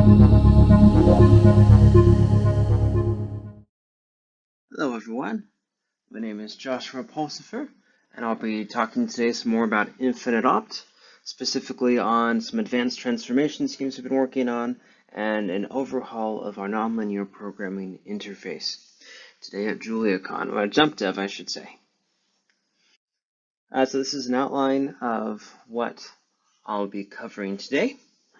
Hello everyone, my name is Joshua Pulsipher, and I'll be talking today some more about InfiniteOpt, specifically on some advanced transformation schemes we've been working on, and an overhaul of our nonlinear programming interface today at JuliaCon, or JuMP.jl, I should say. So this is an outline of what I'll be covering today,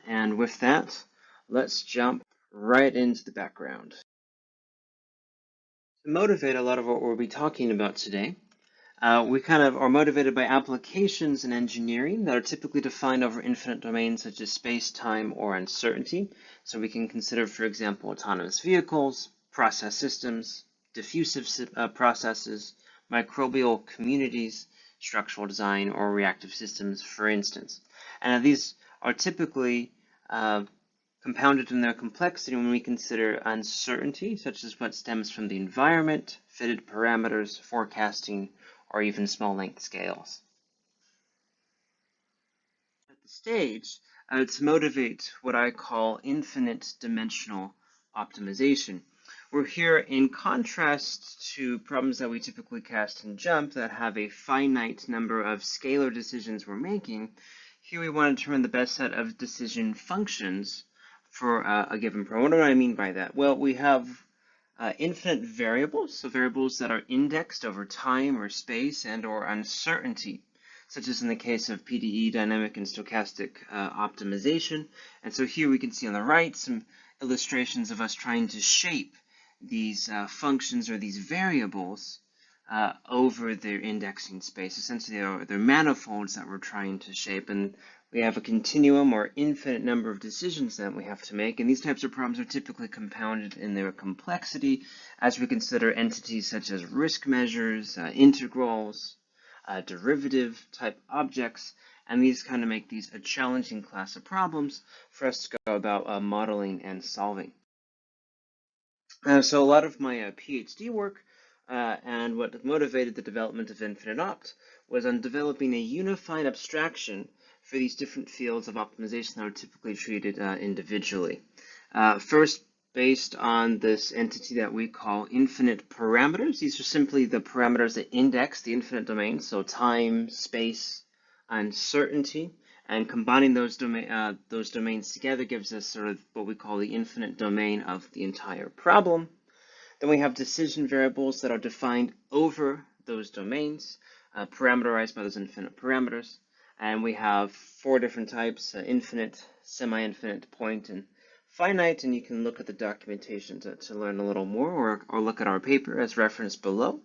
and with that, let's jump right into the background. To motivate a lot of what we'll be talking about today, we kind of are motivated by applications in engineering that are typically defined over infinite domains such as space, time, or uncertainty. So we can consider, for example, autonomous vehicles, process systems, diffusive processes, microbial communities, structural design, or reactive systems, for instance. And these are typically compounded in their complexity when we consider uncertainty, such as what stems from the environment, fitted parameters, forecasting, or even small length scales. At the stage, to motivate what I call infinite dimensional optimization. We're here in contrast to problems that we typically cast in JuMP that have a finite number of scalar decisions we're making. Here we want to determine the best set of decision functions for a given problem. What do I mean by that? Well, we have infinite variables, so variables that are indexed over time or space and or uncertainty, such as in the case of PDE, dynamic and stochastic optimization. And so here we can see on the right some illustrations of us trying to shape these functions or these variables over their indexing space. Essentially, they're manifolds that we're trying to shape, and we have a continuum or infinite number of decisions that we have to make, and these types of problems are typically compounded in their complexity as we consider entities such as risk measures, integrals, derivative type objects, and these kind of make these a challenging class of problems for us to go about modeling and solving. So a lot of my PhD work and what motivated the development of InfiniteOpt was on developing a unified abstraction for these different fields of optimization that are typically treated individually. First, based on this entity that we call infinite parameters. These are simply the parameters that index the infinite domain, so time, space, uncertainty, and combining those domains together gives us sort of what we call the infinite domain of the entire problem. Then we have decision variables that are defined over those domains, parameterized by those infinite parameters. And we have four different types, infinite, semi-infinite, point, and finite. And you can look at the documentation to learn a little more, or look at our paper as referenced below.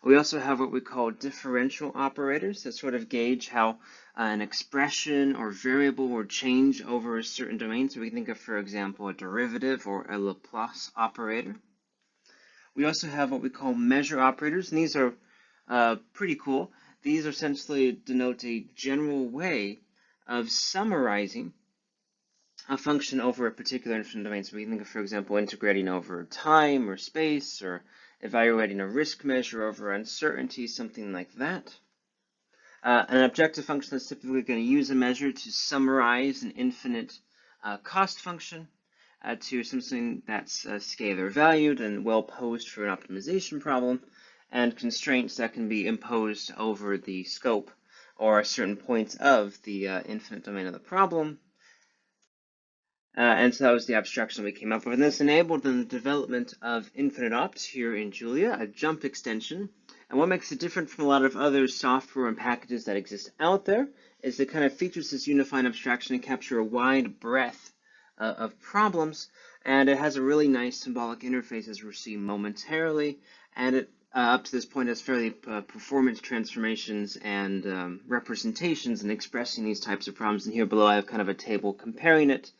We also have what we call differential operators that sort of gauge how an expression or variable will change over a certain domain. So we can think of, for example, a derivative or a Laplace operator. We also have what we call measure operators, and these are pretty cool. These essentially denote a general way of summarizing a function over a particular infinite domain. So we can think of, for example, integrating over time or space, or evaluating a risk measure over uncertainty, something like that. An objective function is typically going to use a measure to summarize an infinite cost function to something that's scalar valued and well posed for an optimization problem, and constraints that can be imposed over the scope or certain points of the infinite domain of the problem. And so that was the abstraction we came up with. And this enabled the development of InfiniteOpt here in Julia, a JuMP extension. And what makes it different from a lot of other software and packages that exist out there is it kind of features this unifying abstraction to capture a wide breadth of problems. And it has a really nice symbolic interface, as we'll see momentarily. And it up to this point has fairly performance transformations and representations and expressing these types of problems. And here below I have kind of a table comparing it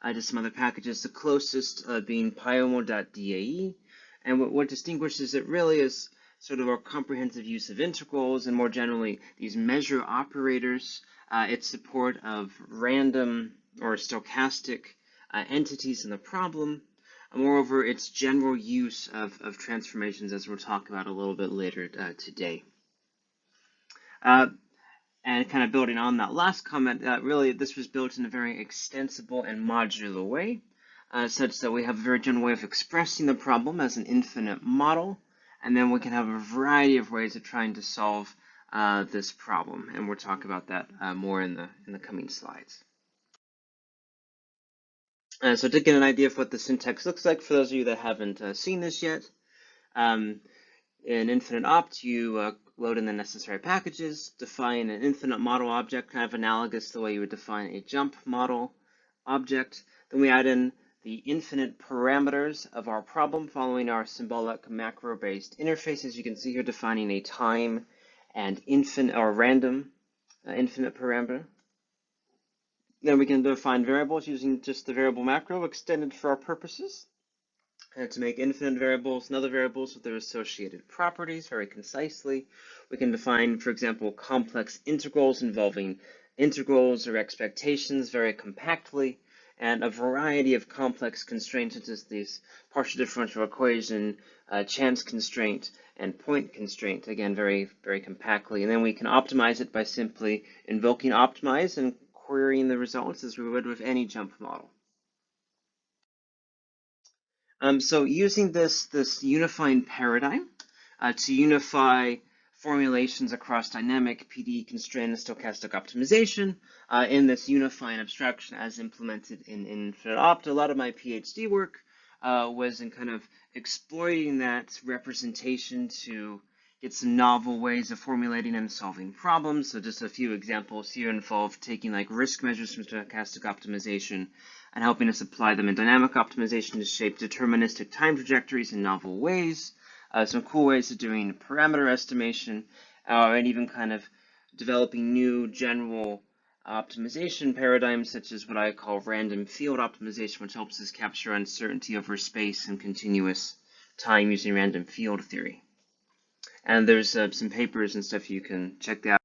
to some other packages, the closest being Pyomo.dae. And what distinguishes it really is sort of our comprehensive use of integrals and more generally these measure operators, its support of random or stochastic entities in the problem. Moreover, its general use of transformations, as we'll talk about a little bit later today. And building on that last comment, really this was built in a very extensible and modular way. such that we have a very general way of expressing the problem as an infinite model, and then we can have a variety of ways of trying to solve this problem, and we'll talk about that more in the coming slides. So to get an idea of what the syntax looks like, for those of you that haven't seen this yet, in InfiniteOpt, you load in the necessary packages, define an infinite model object, kind of analogous to the way you would define a JuMP model object. Then we add in the infinite parameters of our problem following our symbolic macro-based interface. As you can see here, defining a time and infinite or random infinite parameter. Then we can define variables using just the variable macro extended for our purposes. And to make infinite variables and other variables with their associated properties very concisely. We can define, for example, complex integrals involving integrals or expectations very compactly, and a variety of complex constraints such as these partial differential equation, chance constraint, and point constraint, again, very, very compactly. And then we can optimize it by simply invoking optimize and querying the results as we would with any JuMP model. So using this unifying paradigm to unify formulations across dynamic, PD, constraint, and stochastic optimization in this unifying abstraction as implemented in InfiniteOpt, a lot of my PhD work was in kind of exploiting that representation to get some novel ways of formulating and solving problems. So just a few examples here involve taking like risk measures from stochastic optimization and helping us apply them in dynamic optimization to shape deterministic time trajectories in novel ways. Some cool ways of doing parameter estimation, and even kind of developing new general optimization paradigms, such as what I call random field optimization, which helps us capture uncertainty over space and continuous time using random field theory. And there's some papers and stuff you can check out.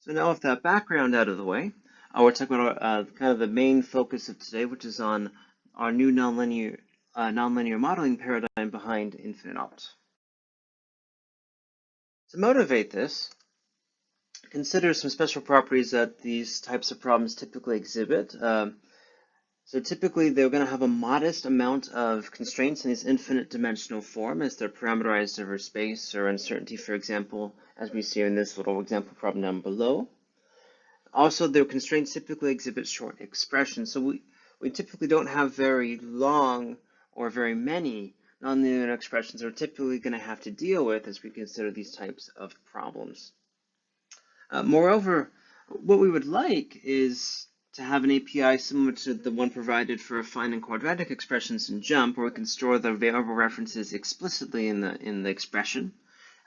So now with that background out of the way, we're talking about kind of the main focus of today, which is on our new nonlinear modeling paradigm behind InfiniteOpt. To motivate this, consider some special properties that these types of problems typically exhibit. So typically they're going to have a modest amount of constraints in this infinite dimensional form as they're parameterized over space or uncertainty, for example, as we see in this little example problem down below. Also, their constraints typically exhibit short expressions. So we typically don't have very long or very many nonlinear expressions we're typically going to have to deal with as we consider these types of problems. Moreover, what we would like is to have an API similar to the one provided for affine and quadratic expressions in JuMP, where we can store the variable references explicitly in the expression,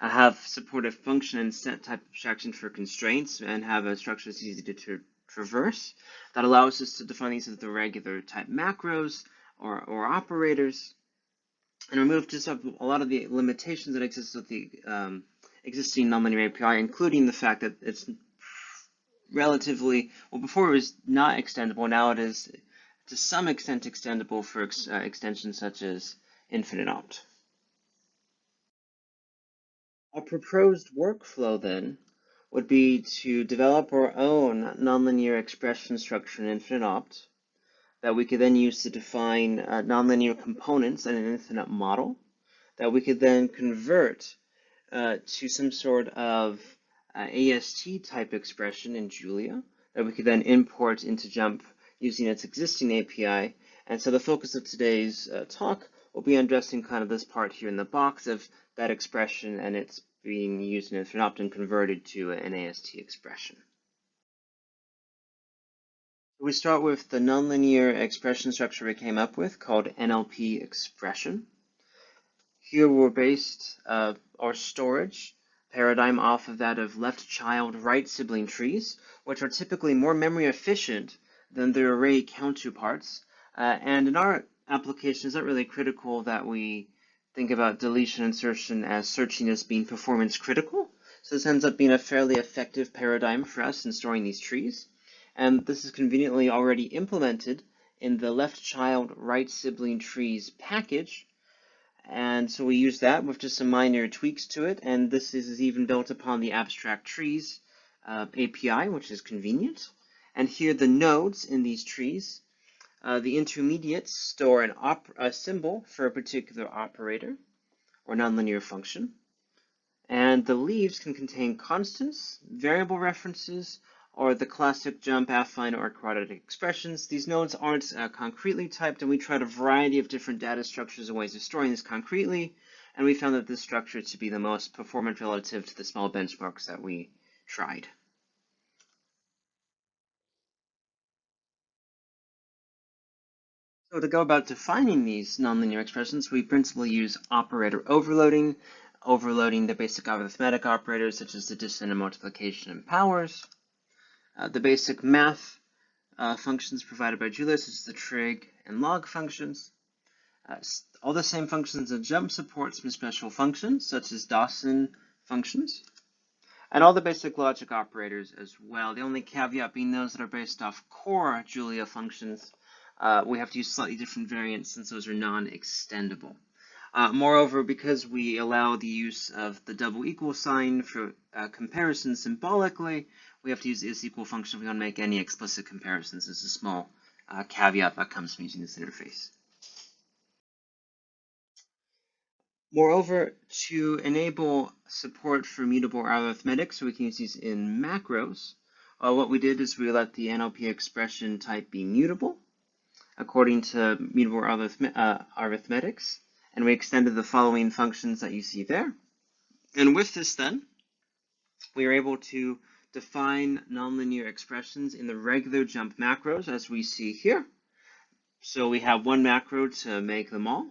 have supportive function and set type abstraction for constraints, and have a structure that's easy to traverse. That allows us to define these as the regular type macros or operators, and remove just a lot of the limitations that exist with the existing nonlinear API, including the fact that it's relatively, well, before it was not extendable, now it is to some extent extendable for extensions such as InfiniteOpt. Our proposed workflow then would be to develop our own nonlinear expression structure in InfiniteOpt that we could then use to define nonlinear components in an infinite model that we could then convert to some sort of AST type expression in Julia that we could then import into JuMP using its existing API. And so the focus of today's talk will be addressing kind of this part here in the box of that expression and it's being used in InfiniteOpt and converted to an AST expression. We start with the nonlinear expression structure we came up with called NLP expression. Here we're based our storage paradigm off of that of left child, right sibling trees, which are typically more memory efficient than their array counterparts. And in our application, it's not really critical that we think about deletion insertion as searching as being performance critical. So this ends up being a fairly effective paradigm for us in storing these trees. And this is conveniently already implemented in the left child, right sibling trees package. And so we use that with just some minor tweaks to it. And this is even built upon the abstract trees API, which is convenient. And here the nodes in these trees The intermediates store a symbol for a particular operator or nonlinear function. And the leaves can contain constants, variable references, or the classic JuMP, affine, or quadratic expressions. These nodes aren't concretely typed, and we tried a variety of different data structures and ways of storing this concretely, and we found that this structure to be the most performant relative to the small benchmarks that we tried. So to go about defining these nonlinear expressions, we principally use operator overloading, overloading the basic arithmetic operators such as addition and multiplication and powers, the basic math functions provided by Julia, such as the trig and log functions. All the same functions that JuMP supports from special functions, such as Dawson functions. And all the basic logic operators as well. The only caveat being those that are based off core Julia functions. We have to use slightly different variants since those are non-extendable. Moreover, because we allow the use of the double equal sign for comparison symbolically, we have to use the is equal function if we want to make any explicit comparisons. This is a small caveat that comes from using this interface. Moreover, to enable support for mutable arithmetic, so we can use these in macros, what we did is we let the NLP expression type be mutable according to mutable arithmetics, and we extended the following functions that you see there. And with this then, we are able to define nonlinear expressions in the regular JuMP macros as we see here. So we have one macro to make them all.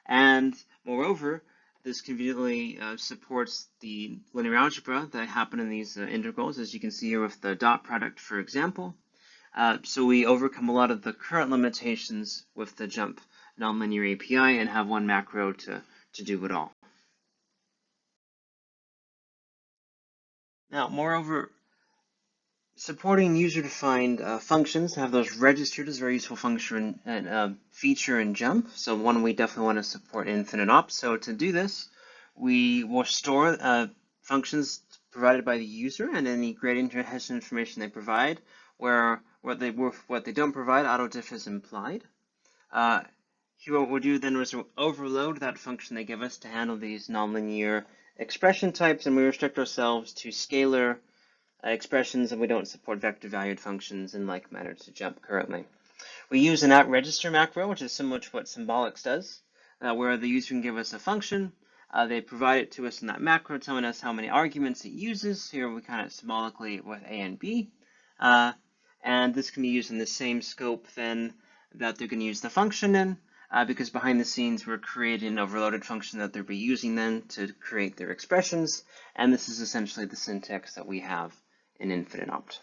And moreover, this conveniently supports the linear algebra that happen in these integrals, as you can see here with the dot product, for example. So we overcome a lot of the current limitations with the JuMP nonlinear API and have one macro to do it all. Now, moreover, supporting user-defined functions to have those registered is a very useful function and feature in JuMP. So one we definitely want to support in InfiniteOpt. So to do this, we will store functions provided by the user and any gradient hash information they provide, where what they don't provide, autodiff is implied. Here what we'll do then is overload that function they give us to handle these nonlinear expression types, and we restrict ourselves to scalar expressions, and we don't support vector-valued functions in like manner to JuMP currently. We use an @register macro, which is similar to what symbolics does, where the user can give us a function. They provide it to us in that macro, telling us how many arguments it uses. Here we kind of symbolically with A and B. And this can be used in the same scope then that they're going to use the function in, because behind the scenes we're creating an overloaded function that they'll be using then to create their expressions. And this is essentially the syntax that we have in InfiniteOpt.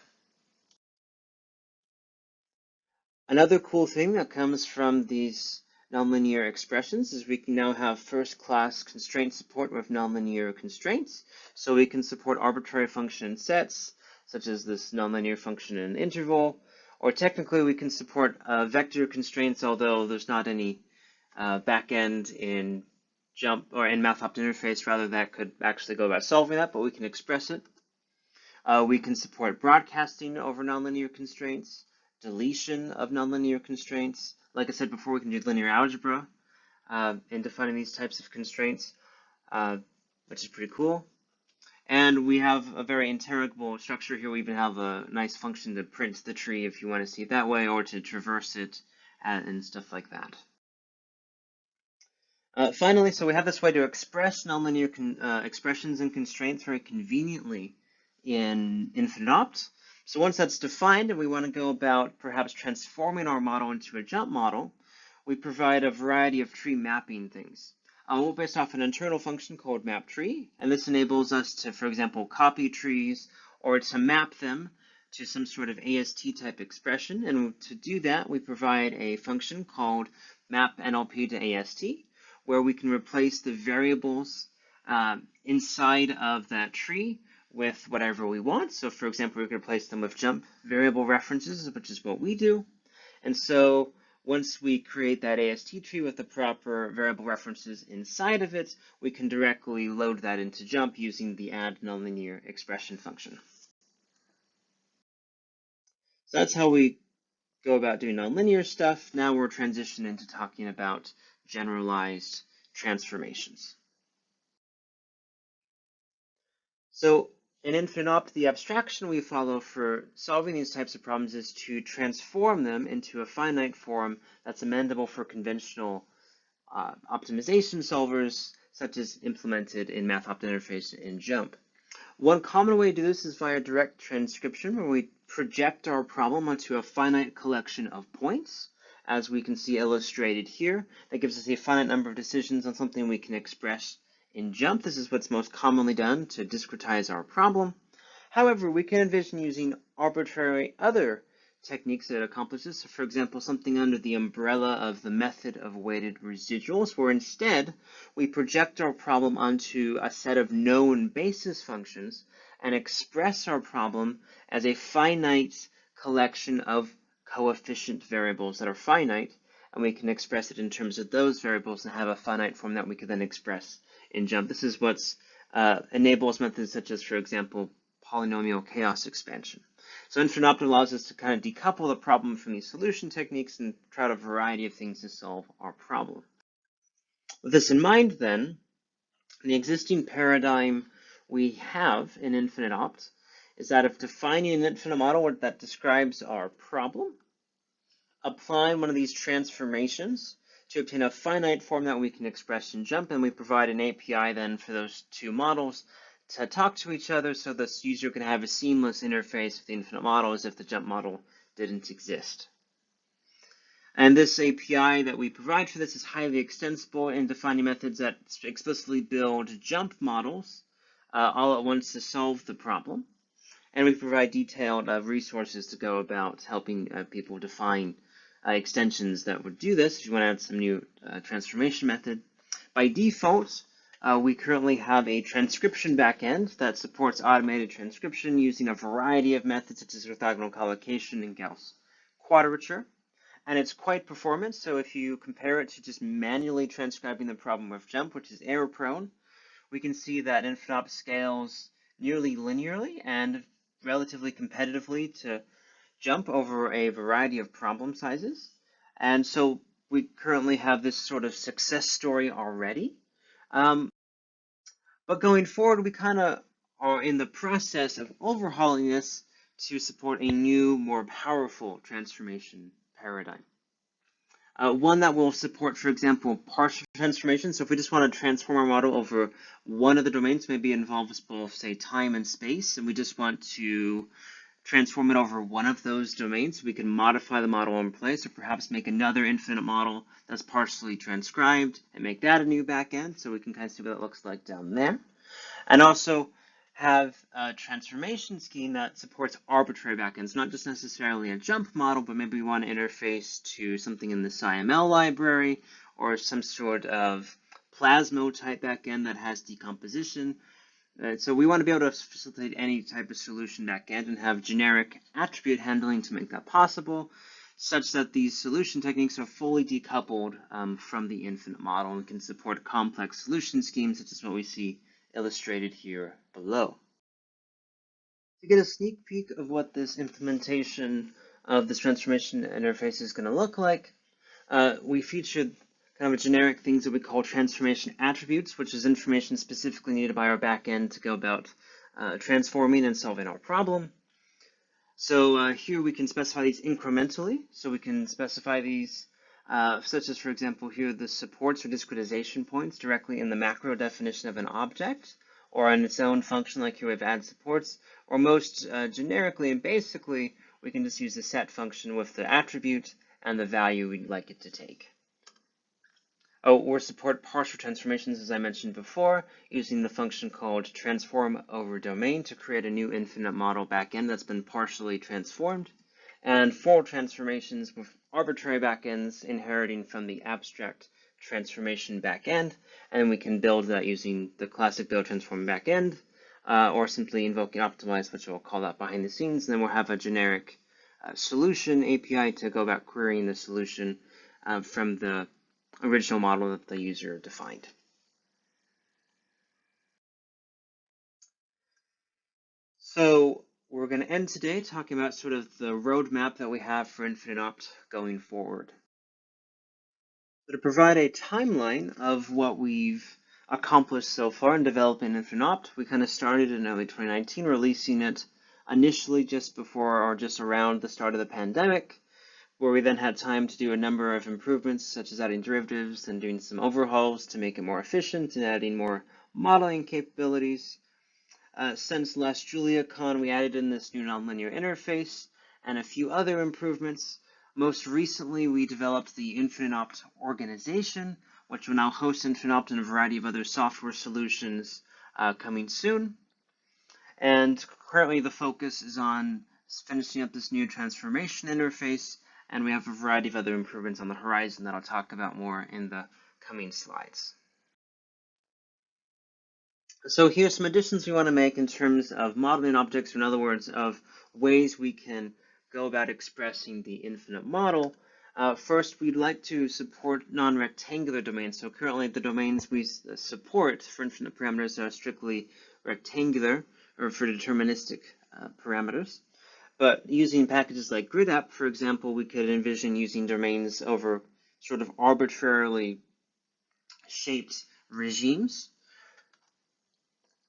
Another cool thing that comes from these nonlinear expressions is we can now have first-class constraint support with nonlinear constraints. So we can support arbitrary function sets, such as this nonlinear function in an interval, or technically we can support vector constraints, although there's not any backend in JuMP or in MathOpt interface, rather that could actually go about solving that, but we can express it. We can support broadcasting over nonlinear constraints, deletion of nonlinear constraints. Like I said before, we can do linear algebra in defining these types of constraints, which is pretty cool. And we have a very interrogable structure here. We even have a nice function to print the tree if you want to see it that way, or to traverse it and stuff like that. Finally, so we have this way to express nonlinear expressions and constraints very conveniently in InfiniteOpt. So once that's defined and we want to go about perhaps transforming our model into a JuMP model, we provide a variety of tree mapping things. We're based off an internal function called mapTree, and this enables us to, for example, copy trees or to map them to some sort of AST type expression. And to do that, we provide a function called map_NLP_to_AST, where we can replace the variables inside of that tree with whatever we want. So for example, we can replace them with JuMP variable references, which is what we do. And so once we create that AST tree with the proper variable references inside of it, we can directly load that into JuMP using the add nonlinear expression function. So that's how we go about doing nonlinear stuff. Now we're transitioning into talking about generalized transformations. So in InfiniteOpt, the abstraction we follow for solving these types of problems is to transform them into a finite form that's amendable for conventional optimization solvers, such as implemented in MathOpt interface in JuMP. One common way to do this is via direct transcription, where we project our problem onto a finite collection of points, as we can see illustrated here. That gives us a finite number of decisions on something we can express in JuMP. This is what's most commonly done to discretize our problem. However, we can envision using arbitrary other techniques that accomplish this. So for example, something under the umbrella of the method of weighted residuals, where instead we project our problem onto a set of known basis functions and express our problem as a finite collection of coefficient variables that are finite, and we can express it in terms of those variables and have a finite form that we can then express in JuMP. This is what enables methods such as, for example, polynomial chaos expansion. So InfiniteOpt allows us to kind of decouple the problem from these solution techniques and try out a variety of things to solve our problem. With this in mind, then, the existing paradigm we have in InfiniteOpt is that of defining an infinite model that describes our problem, applying one of these transformations to obtain a finite form that we can express in JuMP, and we provide an API then for those two models to talk to each other so this user can have a seamless interface with the infinite model as if the JuMP model didn't exist. And this API that we provide for this is highly extensible in defining methods that explicitly build JuMP models all at once to solve the problem. And we provide detailed resources to go about helping people define extensions that would do this if you want to add some new transformation method. By default, we currently have a transcription backend that supports automated transcription using a variety of methods such as orthogonal collocation and Gauss quadrature. And it's quite performant, so if you compare it to just manually transcribing the problem with JuMP, which is error prone, we can see that InfiniteOpt scales nearly linearly and relatively competitively to JuMP over a variety of problem sizes. And so we currently have this sort of success story already. But going forward, we kind of are in the process of overhauling this to support a new, more powerful transformation paradigm. One that will support, for example, partial transformation. So if we just want to transform our model over one of the domains, maybe it involves both, say, time and space, and we just want to transform it over one of those domains, we can modify the model in place, or perhaps make another infinite model that's partially transcribed and make that a new backend, so we can kind of see what it looks like down there. And also have a transformation scheme that supports arbitrary backends, not just necessarily a JuMP model, but maybe we want to interface to something in the SciML library or some sort of Plasmo type backend that has decomposition. So we want to be able to facilitate any type of solution backend and have generic attribute handling to make that possible, such that these solution techniques are fully decoupled from the infinite model and can support complex solution schemes, such as what we see illustrated here below. To get a sneak peek of what this implementation of this transformation interface is going to look like, we featured kind of a generic things that we call transformation attributes, which is information specifically needed by our backend to go about transforming and solving our problem. So here we can specify these incrementally. So we can specify these such as, for example, here the supports or discretization points directly in the macro definition of an object, or in its own function like here we have add supports, or most generically and basically, we can just use the set function with the attribute and the value we'd like it to take. Or support partial transformations, as I mentioned before, using the function called transform over domain to create a new infinite model backend that's been partially transformed, and full transformations with arbitrary backends inheriting from the abstract transformation backend, and we can build that using the classic build transform backend, or simply invoking optimize, which we'll call that behind the scenes, and then we'll have a generic solution API to go about querying the solution from the original model that the user defined. So we're going to end today talking about sort of the roadmap that we have for InfiniteOpt going forward. So to provide a timeline of what we've accomplished so far in developing InfiniteOpt, we kind of started in early 2019, releasing it initially just before or just around the start of the pandemic, where we then had time to do a number of improvements, such as adding derivatives and doing some overhauls to make it more efficient and adding more modeling capabilities. Since last JuliaCon, we added in this new nonlinear interface and a few other improvements. Most recently, we developed the InfiniteOpt organization, which will now host InfiniteOpt and a variety of other software solutions coming soon. And currently, the focus is on finishing up this new transformation interface, and we have a variety of other improvements on the horizon that I'll talk about more in the coming slides. So here's some additions we want to make in terms of modeling objects, or in other words, of ways we can go about expressing the infinite model. First, we'd like to support non-rectangular domains. So currently the domains we support for infinite parameters are strictly rectangular, or for deterministic parameters. But using packages like GridApp, for example, we could envision using domains over sort of arbitrarily shaped regimes.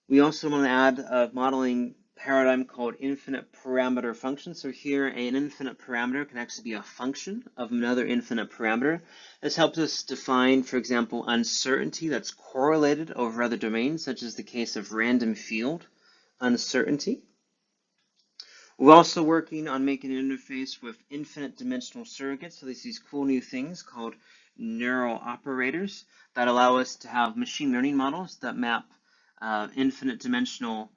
We also want to add a modeling paradigm called infinite parameter function. So here, an infinite parameter can actually be a function of another infinite parameter. This helps us define, for example, uncertainty that's correlated over other domains, such as the case of random field uncertainty. We're also working on making an interface with infinite dimensional surrogates. So there's these cool new things called neural operators that allow us to have machine learning models that map infinite dimensional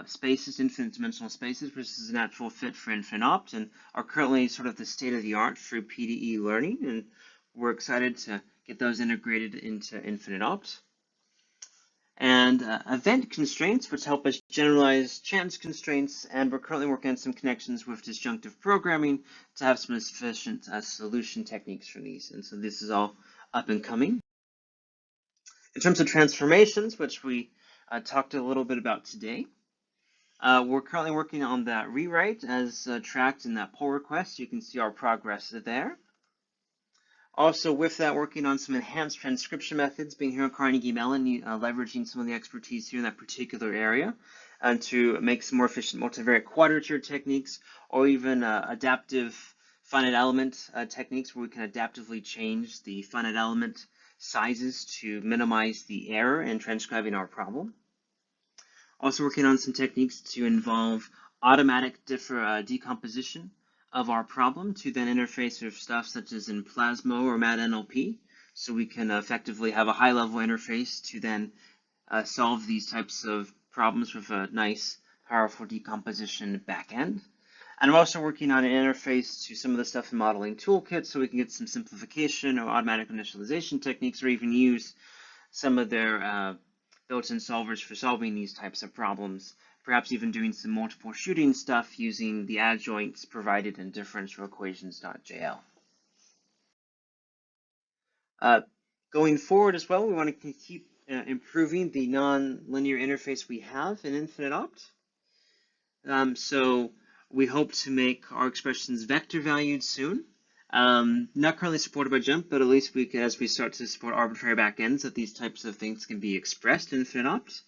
spaces, which is a natural fit for InfiniteOpt, and are currently sort of the state of the art for PDE learning. And we're excited to get those integrated into InfiniteOpt. And event constraints, which help us generalize chance constraints, and we're currently working on some connections with disjunctive programming to have some efficient solution techniques for these. And so this is all up and coming. In terms of transformations, which we talked a little bit about today, we're currently working on that rewrite as tracked in that pull request. You can see our progress there. Also, with that, working on some enhanced transcription methods, being here at Carnegie Mellon, leveraging some of the expertise here in that particular area, and to make some more efficient multivariate quadrature techniques, or even adaptive finite element techniques where we can adaptively change the finite element sizes to minimize the error in transcribing our problem. Also working on some techniques to involve automatic decomposition of our problem to then interface with stuff such as in Plasmo or NLP, so we can effectively have a high-level interface to then solve these types of problems with a nice, powerful decomposition backend. And I'm also working on an interface to some of the stuff in Modeling Toolkit, so we can get some simplification or automatic initialization techniques, or even use some of their built-in solvers for solving these types of problems. Perhaps even doing some multiple shooting stuff using the adjoints provided in differentialequations.jl. Going forward as well, we want to keep improving the non-linear interface we have in InfiniteOpt. So we hope to make our expressions vector valued soon. Not currently supported by JuMP, but at least we can, as we start to support arbitrary backends, that these types of things can be expressed in InfiniteOpt.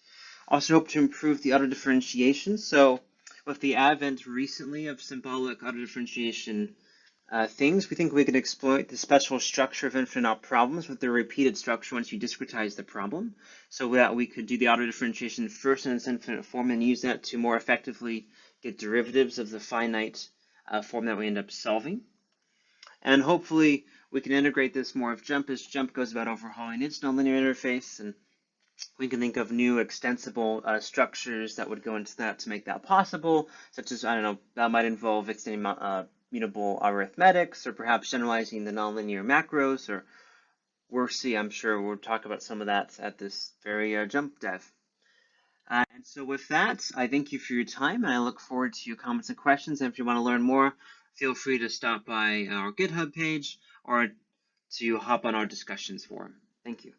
Also hope to improve the auto differentiation. So with the advent recently of symbolic auto differentiation things, we think we can exploit the special structure of InfiniteOpt problems with the repeated structure once you discretize the problem, so that we could do the auto differentiation first in its infinite form and use that to more effectively get derivatives of the finite form that we end up solving. And hopefully we can integrate this more with JuMP as JuMP goes about overhauling its nonlinear interface, and we can think of new extensible structures that would go into that to make that possible, such as, I don't know, that might involve extending mutable arithmetics, or perhaps generalizing the nonlinear macros, or we'll see. I'm sure we'll talk about some of that at this very JuMP dev. And so with that, I thank you for your time, and I look forward to your comments and questions. And if you want to learn more, feel free to stop by our GitHub page or to hop on our discussions forum. Thank you.